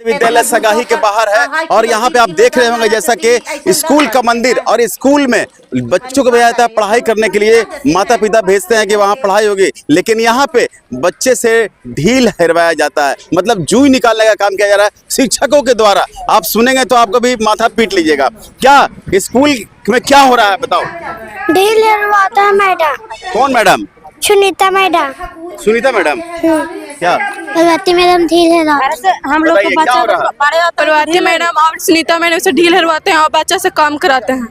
विद्यालय सगाही के बाहर है और यहाँ पे आप देख रहे होंगे जैसा कि स्कूल का मंदिर, और स्कूल में बच्चों को भेजा जाता है पढ़ाई करने के लिए। माता पिता भेजते हैं कि वहाँ पढ़ाई होगी, लेकिन यहाँ पे बच्चे से ढील हेरवाया जाता है, मतलब जूई निकालने का काम किया जा रहा है शिक्षकों के द्वारा। आप सुनेंगे तो आपको भी माथा पीट लीजिएगा। क्या स्कूल में क्या हो रहा है बताओ? ढील हेरवाता है मैडम। कौन madam? Sunita madam. Sunita madam क्या? प्रभाती मैडम ढील हेरवाते हैं। हम लोग को बच्चा प्रभाती मैडम और सुनीता मैडम से ढील हरवाते हैं और बच्चा से काम कराते हैं,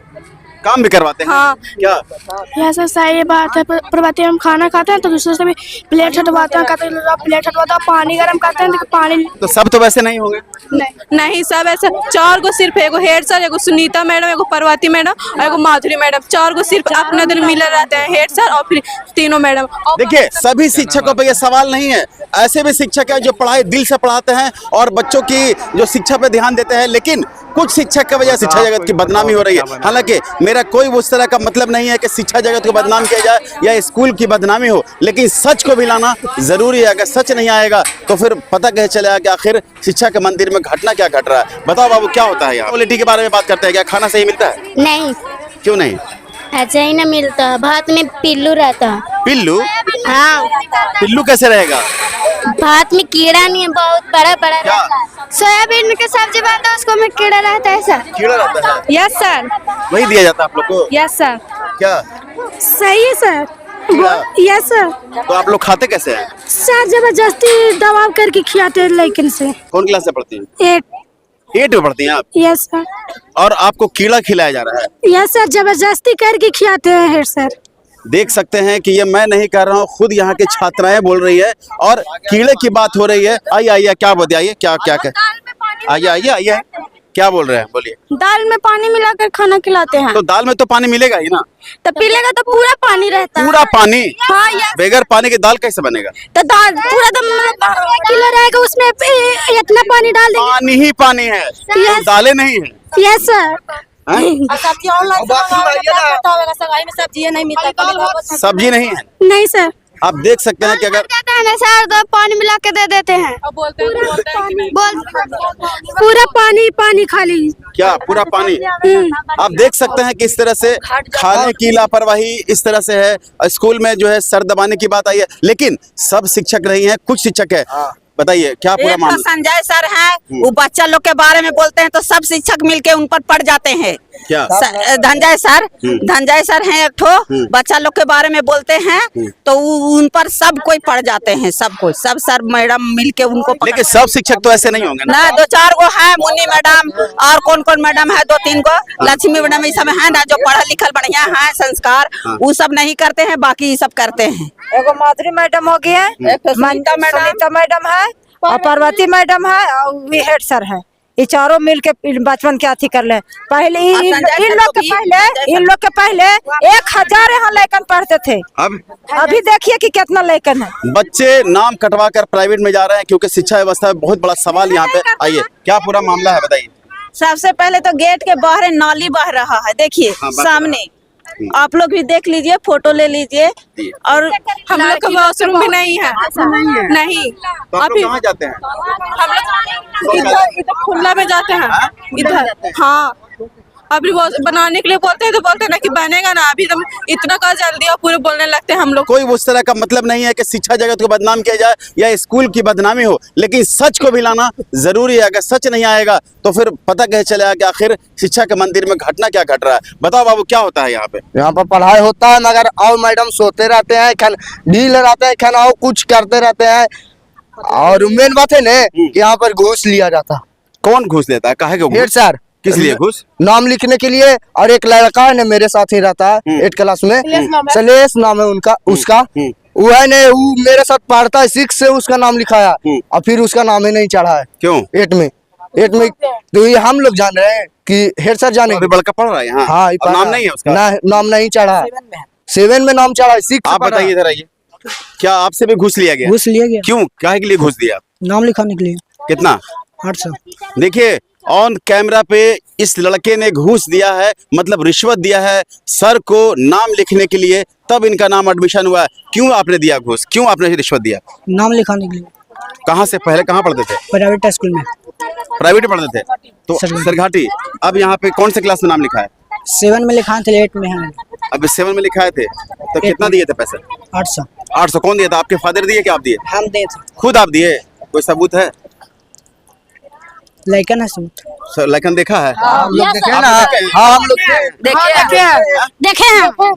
काम भी करवाते हैं। हाँ। क्या ऐसा सही बात है। प्रभाती हम खाना खाते हैं तो दूसरे से भी प्लेट हटवाते हैं, प्लेट हटवाते हैं, पानी गर्म करते हैं तो पानी। तो सब तो वैसे नहीं होंगे। नहीं सब ऐसा 4 गो सिर्फ, एगो हेड सर, एगो सुनीता मैडम, एगो प्रभाती मैडम और एगो माधुरी मैडम, 4 गो सिर्फ अपने दिन मिले रहते हैं, हेड सर और फिर तीनों मैडम। देखिए सभी शिक्षकों पे ये सवाल नहीं है, ऐसे भी शिक्षक हैं जो पढ़ाई दिल से पढ़ाते हैं और बच्चों की जो शिक्षा पे ध्यान देते हैं, लेकिन कुछ शिक्षक की वजह शिक्षा जगत की बदनामी हो रही है। हालांकि मेरा कोई उस तरह का मतलब नहीं है कि शिक्षा जगत को बदनाम किया जाए या स्कूल की बदनामी हो, लेकिन सच को भी लाना जरूरी है। अगर सच नहीं आएगा तो फिर पता कैसे चलेगा कि आखिर शिक्षा के मंदिर में घटना क्या घट रहा है। बताओ बाबू क्या होता है यहाँ? क्वालिटी के बारे में बात करते हैं, क्या खाना सही मिलता है? नहीं, क्यों नहीं? ऐसा ही ना मिलता, भात में पिल्लू रहता है। पिल्लू? हाँ, पिल्लू कैसे रहेगा? भात में कीड़ा नहीं है, बहुत बड़ा बड़ा क्या? रहता है। सोयाबीन के सब्जी बनता है उसको में कीड़ा रहता है सर। कीड़ा रहता है? Yes sir. वही दिया जाता है आप लोग को? Yes sir. क्या सही है सर। Yes sir. तो आप लोग खाते कैसे हैं? सर जबरदस्ती दबाव करके खिलाते हैं लेकिन से। कौन क्लास से पढ़ती हैं? 8 में पढ़ती हैं आप? Yes sir. और आपको कीड़ा खिलाया जा रहा है? यस सर, जबरदस्ती करके खिलाते हैं हेड सर। देख सकते हैं कि ये मैं नहीं कर रहा हूँ, खुद यहाँ के छात्राएं बोल रही है और कीड़े की बात हो रही है। आइए आइए, क्या बताइए, क्या क्या क्या? आइए आइए आइए, क्या बोल रहे हैं, बोलिए। दाल में पानी मिलाकर खाना खिलाते हैं। तो दाल में तो पानी मिलेगा ही ना? तो पीलेगा तो पूरा पानी रहता है। पूरा पानी? हाँ, यस। बगैर पानी के दाल कैसे बनेगा? तो दाल पूरा दम किलो रहेगा, उसमें इतना पानी डाल देंगे। पानी ही पानी है, तो दालें नहीं है। Yes sir. सब्जी ऑनलाइन सगाई में सब्जी नहीं मिलता, सब्जी नहीं है? नहीं सर। आप देख सकते हैं कि अगर देते हैं ना सर, तो पानी मिला के दे देते हैं। बोलते हैं पूरा पानी पानी खाली। क्या पूरा पानी? आप देख सकते हैं कि इस तरह से खाने की लापरवाही इस तरह से है। स्कूल में जो है सर दबाने की बात आई है, लेकिन सब शिक्षक नहीं है, कुछ शिक्षक है। बताइए क्या पूरा मामला? संजय सर हैं, वो बच्चा लोग के बारे में बोलते हैं तो सब शिक्षक मिलके उन पर पड़ जाते हैं। क्या? धनंजय सर हैं एक ठो, बच्चा लोग के बारे में बोलते हैं तो उन पर सब कोई पड़ जाते हैं, सब कोई, सब सर मैडम मिलके उनको। लेकिन सब शिक्षक तो ऐसे नहीं होंगे ना, 2-4 गो है, मुन्नी मैडम और कौन कौन मैडम है, 2-3 गो, लक्ष्मी मैडम, ये सब है ना जो पढ़ा लिखल बढ़िया है, संस्कार, वो सब नहीं करते हैं, बाकी ये सब करते हैं। एगो माधुरी मैडम हो गई है, सुनीता मैडम है और प्रभाती मैडम है और भी हेड सर है। ये चारों मिलके बचपन के अथी कर ले। पहले इन लोग के पहले 1000 यहाँ लड़कन पढ़ते थे। अभी देखिए कि कितना लड़कन है। बच्चे नाम कटवा कर प्राइवेट में जा रहे हैं क्योंकि शिक्षा व्यवस्था में बहुत बड़ा सवाल यहाँ पे। आइए क्या पूरा मामला है बताइए। सबसे पहले तो गेट के बाहर नाली बह रहा है, देखिए सामने, आप लोग भी देख लीजिए, फोटो ले लीजिए। और हम लोग का वॉशरूम भी नहीं है, नहीं। तो आप लोग कहाँ जाते हैं? हम लोग इधर खुला में जाते हैं, इधर। हाँ, अभी बनाने के लिए बोलते हैं तो बोलते हैं ना कि बनेगा ना, अभी तुम इतना का जल्दी और पूरे बोलने लगते हैं हम लोग। कोई उस तरह का मतलब नहीं है कि शिक्षा जगत को बदनाम किया जाए या स्कूल की बदनामी हो, लेकिन सच को भी लाना जरूरी है। अगर सच नहीं आएगा तो फिर पता कैसे चलेगा कि आखिर शिक्षा के मंदिर में घटना क्या घट रहा है। बताओ बाबू क्या होता है यहाँ पे? यहाँ पर पढ़ाई होता है मगर और मैडम सोते रहते हैं, ढील रहते हैं, खाना और कुछ करते रहते हैं। और मेन बात है ना, यहाँ पर घूस लिया जाता। कौन घूस लेता है? काहे के हेड सर। किस लिए घूस? नाम लिखने के लिए। और एक लड़का है ना मेरे साथ ही रहता है 8 क्लास में, सलेश नाम है उनका, उसका वो है ना, वो मेरे साथ पढ़ता है, 6 से उसका नाम लिखाया और फिर उसका नाम ही नहीं चढ़ा है। क्यों? 8 में तो ये हम लोग जान रहे हैं कि हेड सर जाने। अभी बड़का पढ़ रहा है यहाँ? हाँ, नाम नहीं है उसका? नाम नहीं चढ़ा है, 7 में नाम चढ़ा है, 6। आप बताइए इधर आइए, क्या आपसे भी घूस लिया गया? घूस लिया गया। क्यों, काहे के लिए घूस दिया? नाम लिखाने के लिए। कितना? 800। देखिए ऑन कैमरा पे इस लड़के ने घूस दिया है, मतलब रिश्वत दिया है सर को नाम लिखने के लिए, तब इनका नाम एडमिशन हुआ है। क्यों आपने दिया घूस, क्यों आपने रिश्वत दिया? नाम लिखाने के लिए। कहाँ से, पहले कहाँ पढ़ते थे? प्राइवेट स्कूल में। प्राइवेट में पढ़ते थे तो सरघाटी। अब यहाँ पे कौन से क्लास में नाम लिखा है? 7 में लिखा थे, 8 में है। अब 7 में लिखाए थे तो कितना दिए थे पैसे? 800। 800 कौन दिया था? आपके फादर दिए कि आप दिए? हम दे थे। खुद आप दिए? कोई सबूत है? लेकिन है सबूत। लेकिन देखा है? हम लोग देखे ना। हाँ हम लोग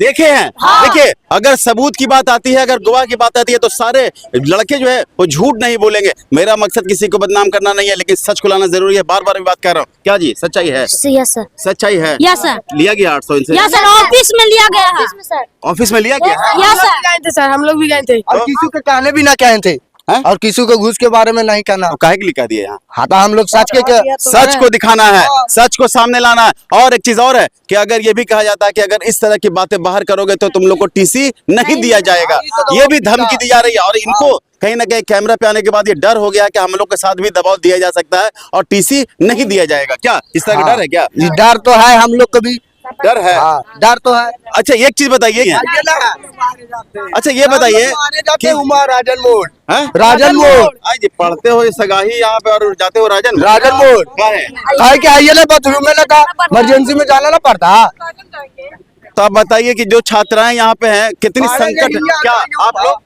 देखे हैं। देखिए अगर सबूत की बात आती है, अगर गवाह की बात आती है तो सारे लड़के जो है वो झूठ नहीं बोलेंगे। मेरा मकसद किसी को बदनाम करना नहीं है, लेकिन सच खुलाना जरूरी है। बार बार भी बात कर रहा हूँ। क्या जी सच्चाई है? Yes sir. सच्चाई है? Yes sir. लिया गया 800 इनसे? यस सर, ऑफिस में लिया गया है। ऑफिस में लिया गया? यस सर, गए थे सर, हम लोग भी गए थे। और किसी को कहने भी ना कहे थे। हैं? और किसी को घूस के बारे में नहीं कहना। तो काहे के लिए कह दिए यहाँ? हाँ तो हम लोग सच के सच को दिखाना है, सच को सामने लाना है। और एक चीज और है कि अगर ये भी कहा जाता है कि अगर इस तरह की बातें बाहर करोगे तो तुम लोग को टीसी नहीं दिया जाएगा, ये भी धमकी दी जा रही है। और इनको कहीं ना कहीं कैमरा पे आने के बाद ये डर हो गया कि हम लोग के साथ भी दबाव दिया जा सकता है और टीसी नहीं दिया जाएगा। क्या इस तरह का डर है? क्या जी डर तो है, हम लोग को भी डर है? डर तो है। अच्छा एक चीज बताइए, अच्छा ये बताइए कि राजन मोड़, हैं? राजन मोड़ आज जी पढ़ते हो सगाही यहाँ पे और जाते हो राजन मोड़ क्या है? कहे कि आइए ना बाथरूम में लगा, इमरजेंसी में जाना ना पड़ता। तो आप बताइए कि जो छात्राएं यहाँ पे हैं कितनी संकट है? क्या आप लोग?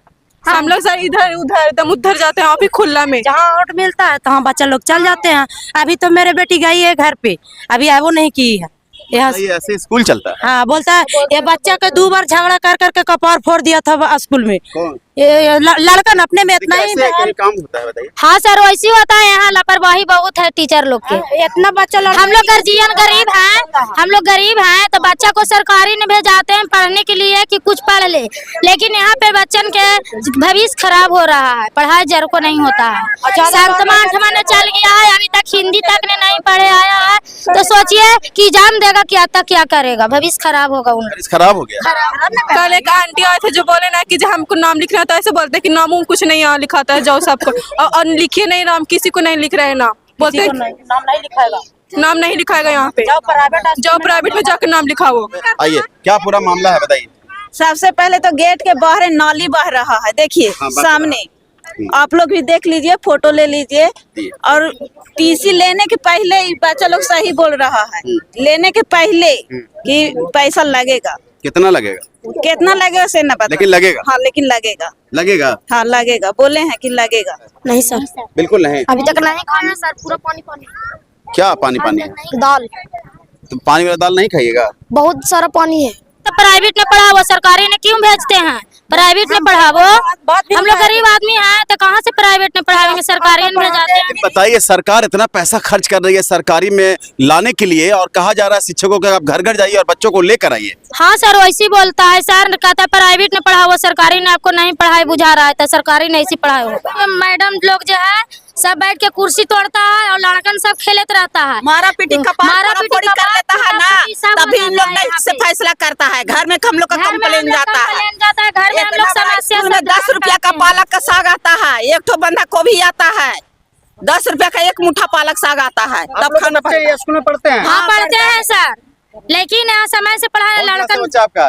हम लोग सर इधर उधर एकदम उधर जाते हैं, अभी खुला में जहाँ ऑट मिलता है तहाँ बच्चा लोग चल जाते हैं। अभी तो मेरे बेटी गई है घर पे, अभी है वो नहीं की है यहाँ। ये ऐसे स्कूल चलता है? हाँ बोलता है ये बच्चा का 2 बार झगड़ा कर करके कपार फोड़ दिया था स्कूल में। कौन? ये लड़कन अपने में इतना ही कैसे कोई काम होता है बताइए? हाँ सर, वैसे ही होता है। यहाँ लापरवाही बहुत है टीचर लोग के। इतना बच्चा हम लोग गार्जियन गरीब हैं, हम लोग गरीब हैं तो बच्चा को सरकारी में भेजाते हैं पढ़ने के लिए कि कुछ पढ़ ले, लेकिन यहाँ पे बच्चन के भविष्य खराब हो रहा है, पढ़ाई जर को नहीं होता है। 7वां 8वां ने चल गया है, अभी तक हिंदी तक ने नहीं पढ़े आया है, तो सोचिए कि एग्जाम देगा क्या तक क्या करेगा, भविष्य खराब होगा उनका। खराब हो गया। कल एक आंटी आए थे जो बोले ना कि जो हमको नाम लिखना था, ऐसे बोलते हैं कि नाम कुछ नहीं यहाँ लिखाता है, जाओ सबको और लिखिए नहीं नाम, किसी को नहीं लिख रहे हैं नाम, बोलते हैं नाम नहीं लिखाएगा, नाम नहीं लिखाएगा यहाँ पे, जाओ प्राइवेट में जाकर नाम लिखाओ। आइए क्या पूरा मामला है बताइए? सबसे पहले तो गेट के बाहर नाली बह रहा है, देखिए सामने, आप लोग भी देख लीजिए, फोटो ले लीजिए। और टीसी लेने के पहले ही बच्चा लोग सही बोल रहा है, लेने के पहले कि पैसा लगेगा। कितना लगेगा? कितना लगेगा से ना पता, लेकिन लगेगा। हाँ लेकिन लगेगा। लगेगा? हाँ लगेगा, बोले हैं कि लगेगा। नहीं सर, बिल्कुल नहीं। अभी तक नहीं खाया सर, पूरा पानी पानी। क्या पानी पानी है? दाल, तो पानी वाला दाल नहीं खाइएगा? बहुत सारा पानी है। तो प्राइवेट में पढ़ावो, सरकारी ने क्यों भेजते हैं? प्राइवेट में पढ़ावो, हम लोग गरीब आदमी हैं तो कहाँ से प्राइवेट में पढ़ाएंगे, सरकारी में भेजाते हैं। बताइए सरकार इतना पैसा खर्च कर रही है सरकारी में लाने के लिए और कहा जा रहा है शिक्षकों को आप घर घर जाइए और बच्चों को लेकर आइए। हाँ सर, वैसे ही बोलता है सर, कहता है प्राइवेट में पढ़ाओ, सरकारी ने आपको नहीं पढ़ाई बुझा रहा है तो सरकारी नहीं ऐसी पढ़ाई होगा। मैडम लोग जो है सब बैठ के कुर्सी तोड़ता है और लड़कन सब खेलते रहता है, मारा पीटी मारा पीटी कर लेता है ना, तभी इन लोग नहीं से फैसला करता है। घर में हम लोग का कंप्लेन जाता है, घर में हम लोग समस्या में 10 रुपया का पालक का साग आता है, एक ठो बंधा गोभी आता है, 10 रुपया का एक मुठ्ठा पालक साग आता है, तब खाना स्कूल में पढ़ते हैं? हाँ पढ़ते हैं सर, लेकिन यहाँ समय से पढ़ाया लड़कन। आपका